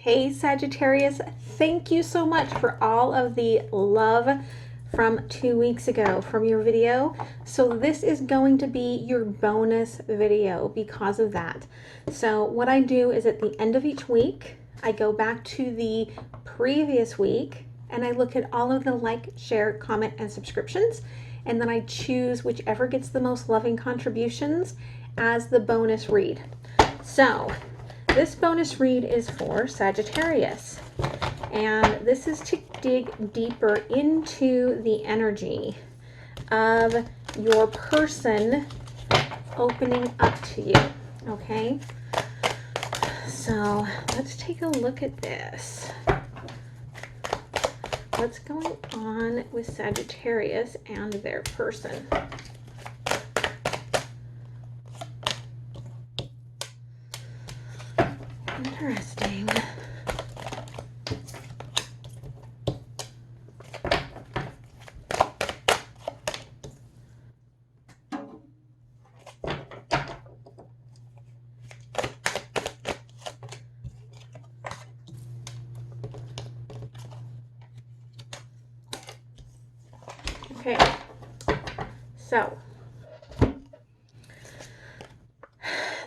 Hey Sagittarius, thank you so much for all of the love from 2 weeks ago from your video. So this is going to be your bonus video because of that. So what I do is at the end of each week, I go back to the previous week and I look at all of the like, share, comment, and subscriptions. And then I choose whichever gets the most loving contributions as the bonus read. So this bonus read is for Sagittarius, and this is to dig deeper into the energy of your person opening up to you, okay? So let's take a look at this. What's going on with Sagittarius and their person? Interesting. Okay, so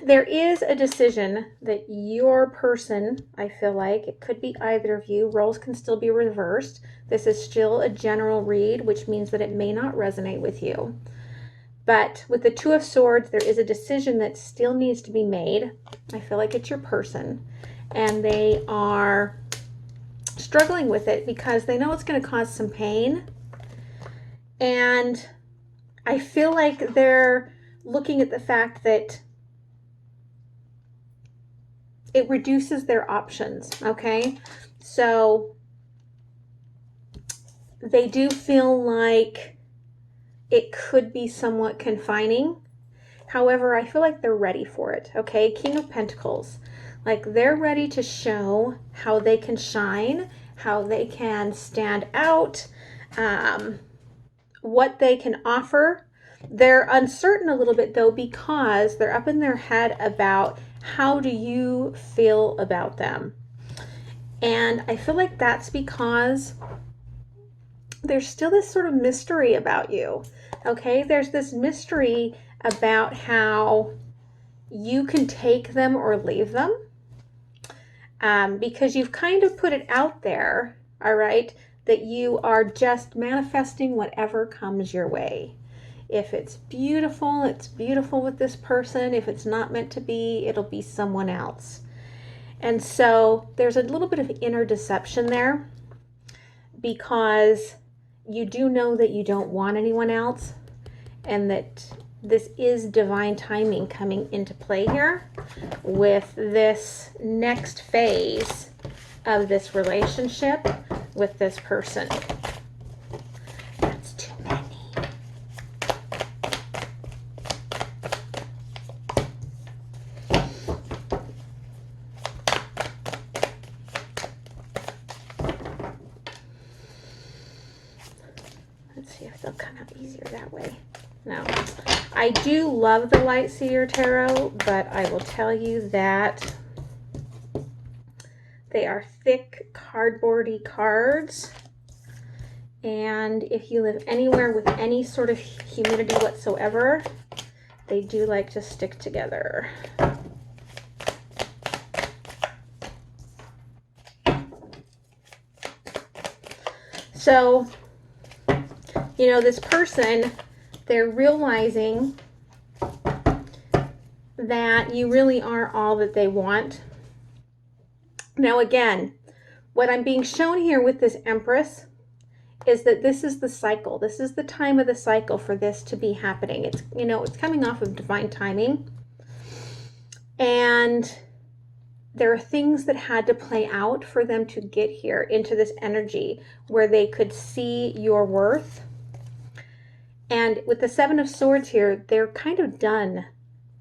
there is a decision that your person, I feel like, it could be either of you, roles can still be reversed. This is still a general read, which means that it may not resonate with you. But with the Two of Swords, there is a decision that still needs to be made. I feel like it's your person, and they are struggling with it because they know it's going to cause some pain. And I feel like they're looking at the fact that it reduces their options, okay? So they do feel like it could be somewhat confining. However, I feel like they're ready for it, okay? King of Pentacles, like they're ready to show how they can shine, how they can stand out, what they can offer. They're uncertain a little bit though, because they're up in their head about how do you feel about them. And I feel like that's because there's still this sort of mystery about you, okay? There's this mystery about how you can take them or leave them, because you've kind of put it out there, all right, that you are just manifesting whatever comes your way. If it's beautiful with this person. If it's not meant to be, it'll be someone else. And so there's a little bit of inner deception there, because you do know that you don't want anyone else, and that this is divine timing coming into play here with this next phase of this relationship with this person. That's too many. Let's see if they'll come out easier that way. No. I do love the Light Seer Tarot, but I will tell you that they are thick, cardboardy cards. And if you live anywhere with any sort of humidity whatsoever, they do like to stick together. So, you know, this person, they're realizing that you really are all that they want. Now, again, what I'm being shown here with this Empress is that this is the cycle. This is the time of the cycle for this to be happening. It's, you know, it's coming off of divine timing. And there are things that had to play out for them to get here into this energy where they could see your worth. And with the Seven of Swords here, they're kind of done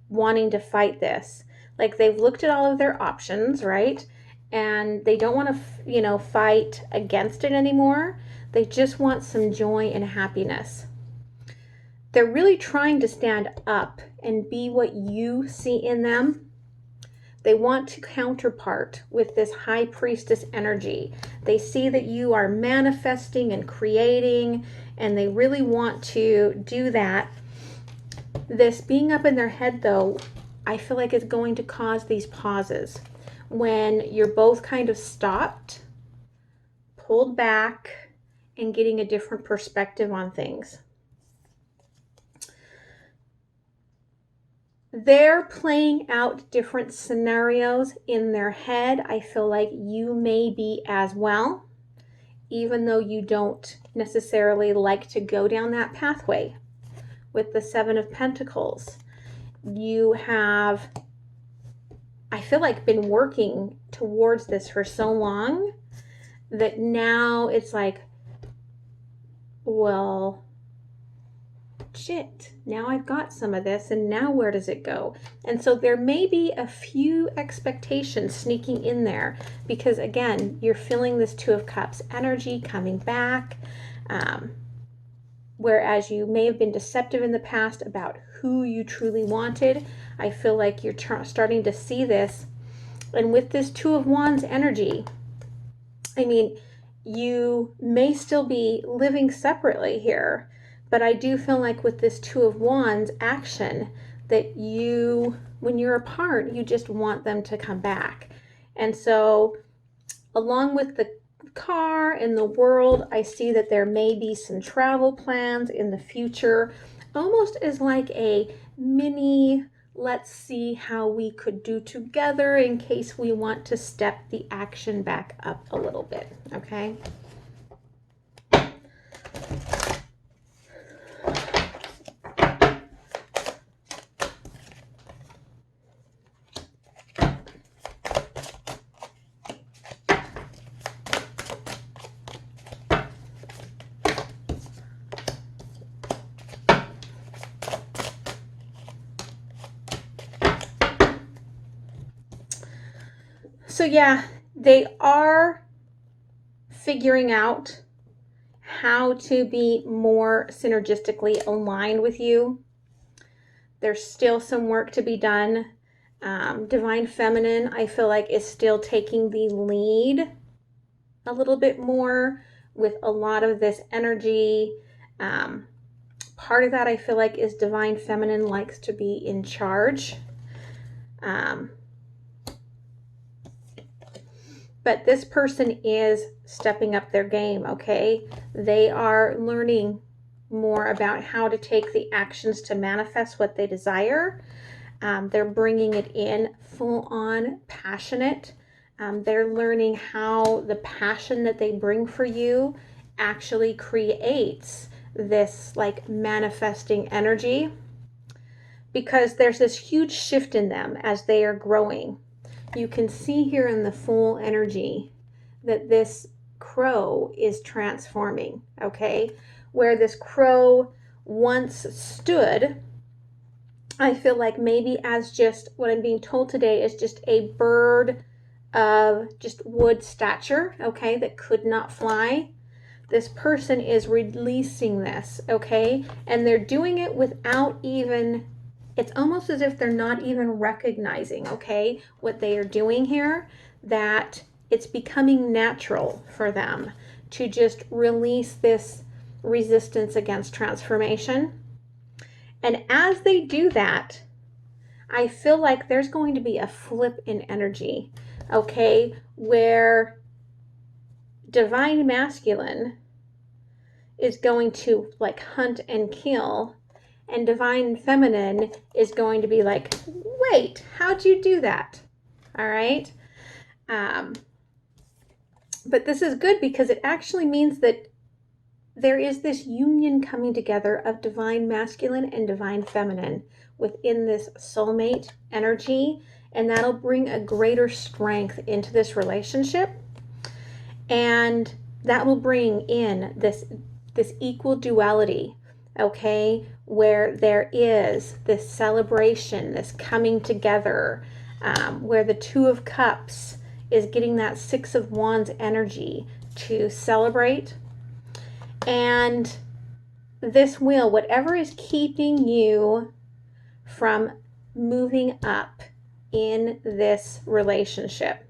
wanting to fight this. Like, they've looked at all of their options, right? And they don't want to, you know, fight against it anymore. They just want some joy and happiness. They're really trying to stand up and be what you see in them. They want to counterpart with this high priestess energy. They see that you are manifesting and creating, and they really want to do that. This being up in their head, though, I feel like it's going to cause these pauses when you're both kind of stopped, pulled back, and getting a different perspective on things. They're playing out different scenarios in their head. I feel like you may be as well, even though you don't necessarily like to go down that pathway. With the Seven of Pentacles, you have, I feel like, been working towards this for so long that now it's like, well, shit, now I've got some of this, and now where does it go? And so there may be a few expectations sneaking in there, because again, you're feeling this Two of Cups energy coming back, whereas you may have been deceptive in the past about who you truly wanted. I feel like you're starting to see this. And with this Two of Wands energy, I mean, you may still be living separately here, but I do feel like with this Two of Wands action that you, when you're apart, you just want them to come back. And so along with the car and the world, I see that there may be some travel plans in the future, almost as like a mini, let's see how we could do together in case we want to step the action back up a little bit, okay? So yeah, they are figuring out how to be more synergistically aligned with you. There's still some work to be done. Divine Feminine, I feel like, is still taking the lead a little bit more with a lot of this energy. Part of that, I feel like, is Divine Feminine likes to be in charge. But this person is stepping up their game, okay? They are learning more about how to take the actions to manifest what they desire. They're bringing it in full on passionate. They're learning how the passion that they bring for you actually creates this like manifesting energy, because there's this huge shift in them as they are growing. You can see here in the full energy that this crow is transforming, okay? Where this crow once stood, I feel like maybe as just, what I'm being told today is just a bird of just wood stature, okay, that could not fly. This person is releasing this, okay? And they're doing it without even, it's almost as if they're not even recognizing, okay, what they are doing here, that it's becoming natural for them to just release this resistance against transformation. And as they do that, I feel like there's going to be a flip in energy, okay, where Divine Masculine is going to like hunt and kill, and Divine Feminine is going to be like, wait, how'd you do that? All right. But this is good because it actually means that there is this union coming together of Divine Masculine and Divine Feminine within this soulmate energy, and that'll bring a greater strength into this relationship, and that will bring in this equal duality, okay, where there is this celebration, this coming together, where the Two of Cups is getting that Six of Wands energy to celebrate. And this will, whatever is keeping you from moving up in this relationship.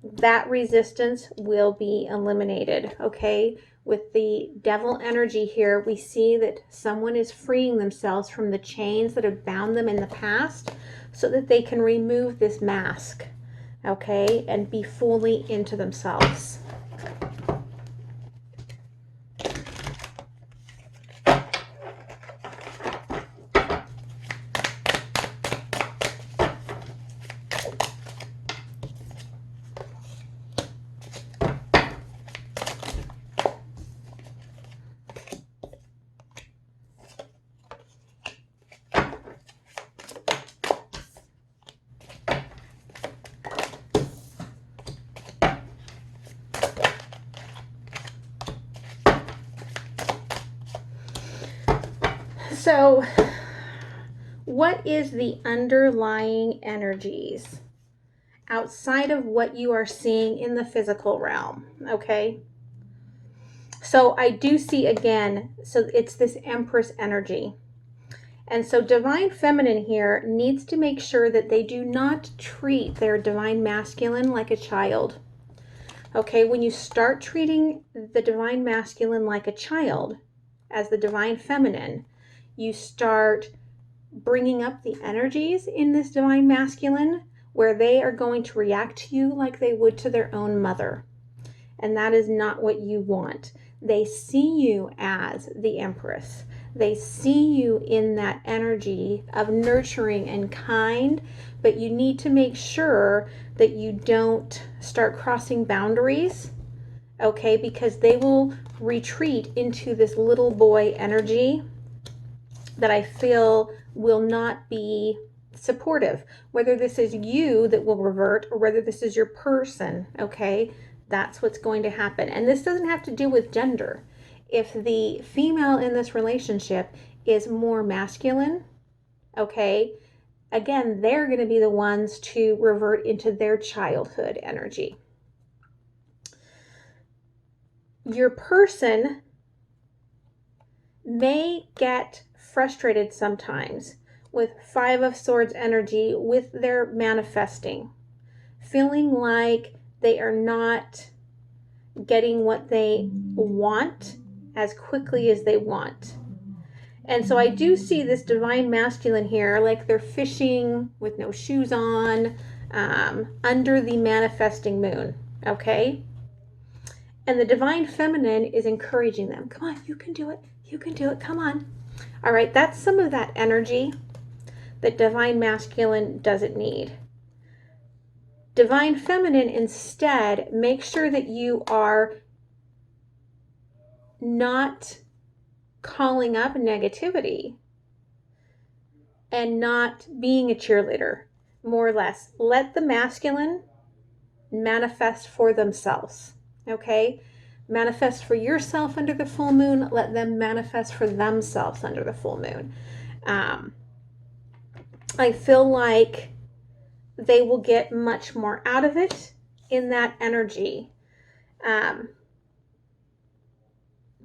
That resistance will be eliminated, okay? With the devil energy here, we see that someone is freeing themselves from the chains that have bound them in the past so that they can remove this mask, okay, and be fully into themselves. So, what is the underlying energies outside of what you are seeing in the physical realm? Okay. So I do see again, so it's this Empress energy. And so Divine Feminine here needs to make sure that they do not treat their Divine Masculine like a child. Okay, when you start treating the Divine Masculine like a child, as the Divine Feminine, you start bringing up the energies in this Divine Masculine where they are going to react to you like they would to their own mother. And that is not what you want. They see you as the Empress. They see you in that energy of nurturing and kind, but you need to make sure that you don't start crossing boundaries, okay? Because they will retreat into this little boy energy that I feel will not be supportive. Whether this is you that will revert or whether this is your person, okay? That's what's going to happen. And this doesn't have to do with gender. If the female in this relationship is more masculine, okay, again, they're going to be the ones to revert into their childhood energy. Your person may get frustrated sometimes with Five of Swords energy with their manifesting, feeling like they are not getting what they want as quickly as they want. And so I do see this Divine Masculine here, like they're fishing with no shoes on, under the manifesting moon, okay? And the Divine Feminine is encouraging them. Come on, you can do it. You can do it. Come on. All right, that's some of that energy that Divine Masculine doesn't need. Divine Feminine, instead, make sure that you are not calling up negativity and not being a cheerleader, more or less. Let the masculine manifest for themselves, okay? Manifest for yourself under the full moon. Let them manifest for themselves under the full moon. I feel like they will get much more out of it in that energy.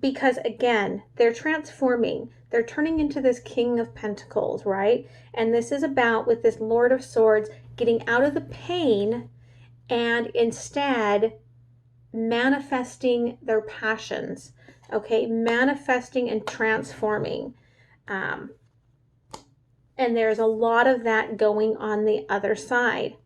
Because again, they're transforming. They're turning into this King of Pentacles, right? And this is about, with this Lord of Swords, getting out of the pain and instead manifesting their passions, okay? Manifesting and transforming. And there's a lot of that going on the other side.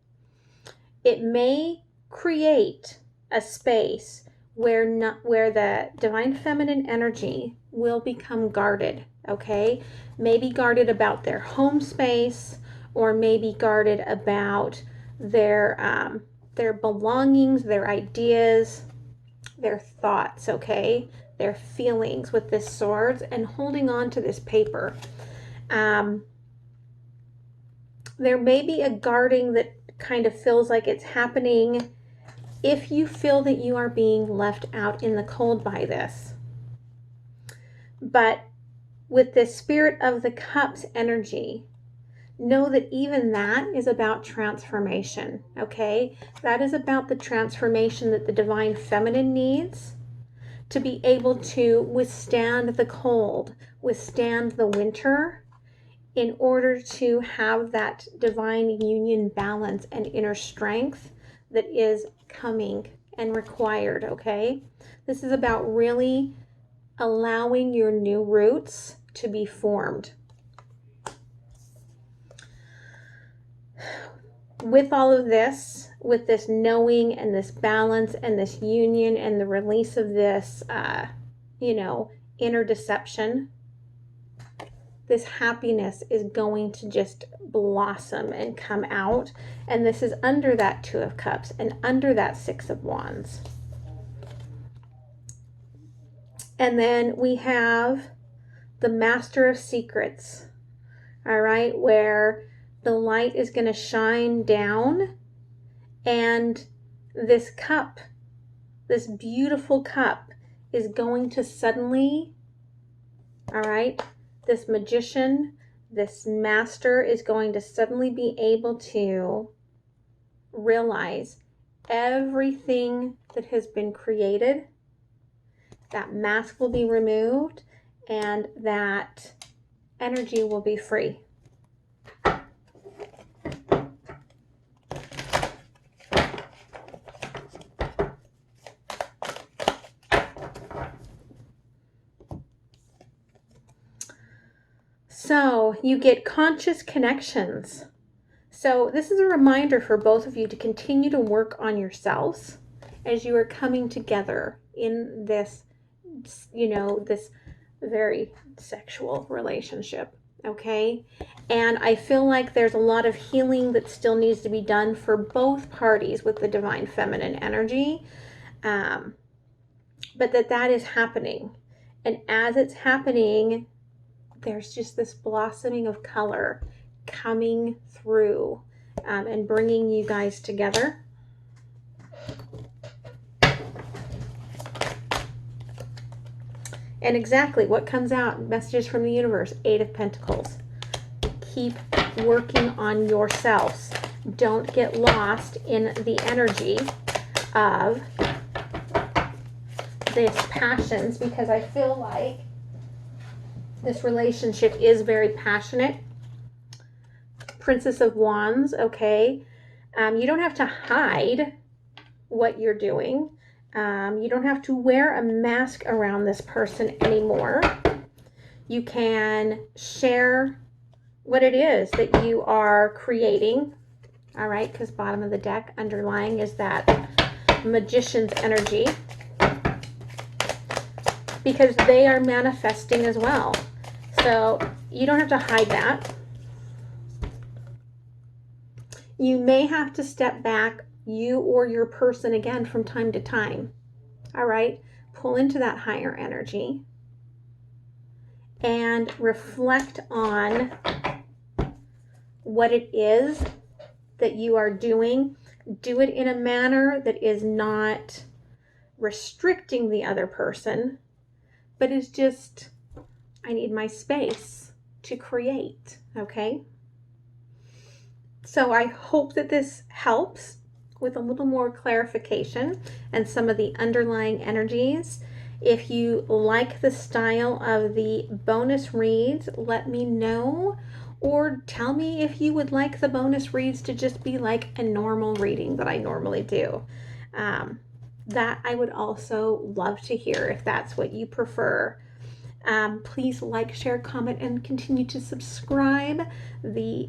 It may create a space where the Divine Feminine energy will become guarded, okay? Maybe guarded about their home space, or maybe guarded about their belongings, their ideas, their thoughts, okay? Their feelings with this swords and holding on to this paper. There may be a guarding that kind of feels like it's happening if you feel that you are being left out in the cold by this. But with the Spirit of the Cups energy, know that even that is about transformation, okay? That is about the transformation that the Divine Feminine needs to be able to withstand the cold, withstand the winter, in order to have that divine union balance and inner strength that is coming and required, okay? This is about really allowing your new roots to be formed. With all of this, with this knowing and this balance and this union and the release of this, inner deception, this happiness is going to just blossom and come out. And this is under that Two of Cups and under that Six of Wands. And then we have the Master of Secrets, all right, where the light is going to shine down, and this cup, this beautiful cup, is going to suddenly, all right, this magician, this master is going to suddenly be able to realize everything that has been created. That mask will be removed and that energy will be free. So you get conscious connections. So this is a reminder for both of you to continue to work on yourselves as you are coming together in this, this very sexual relationship, okay? And I feel like there's a lot of healing that still needs to be done for both parties with the divine feminine energy, but that is happening. And as it's happening, there's just this blossoming of color coming through and bringing you guys together. And exactly what comes out, messages from the universe, Eight of Pentacles. Keep working on yourselves. Don't get lost in the energy of this passions, because I feel like this relationship is very passionate. Princess of Wands, okay? You don't have to hide what you're doing. You don't have to wear a mask around this person anymore. You can share what it is that you are creating, all right? Because bottom of the deck, underlying, is that magician's energy, because they are manifesting as well. So you don't have to hide that. You may have to step back, you or your person, again, from time to time. All right? Pull into that higher energy and reflect on what it is that you are doing. Do it in a manner that is not restricting the other person, but is just, I need my space to create, okay? So I hope that this helps with a little more clarification and some of the underlying energies. If you like the style of the bonus reads, let me know, or tell me if you would like the bonus reads to just be like a normal reading that I normally do. That I would also love to hear if that's what you prefer. Please like, share, comment, and continue to subscribe. The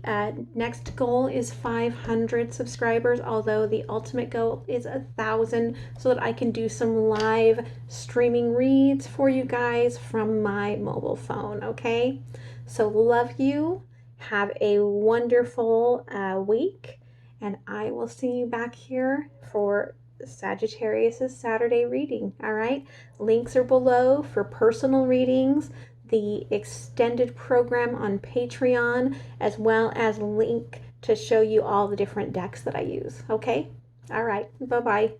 next goal is 500 subscribers, although the ultimate goal is 1,000, so that I can do some live streaming reads for you guys from my mobile phone, okay? So love you. Have a wonderful week, and I will see you back here for Sagittarius's Saturday reading. All right, links are below for personal readings, the extended program on Patreon, as well as link to show you all the different decks that I use. Okay, all right, bye-bye.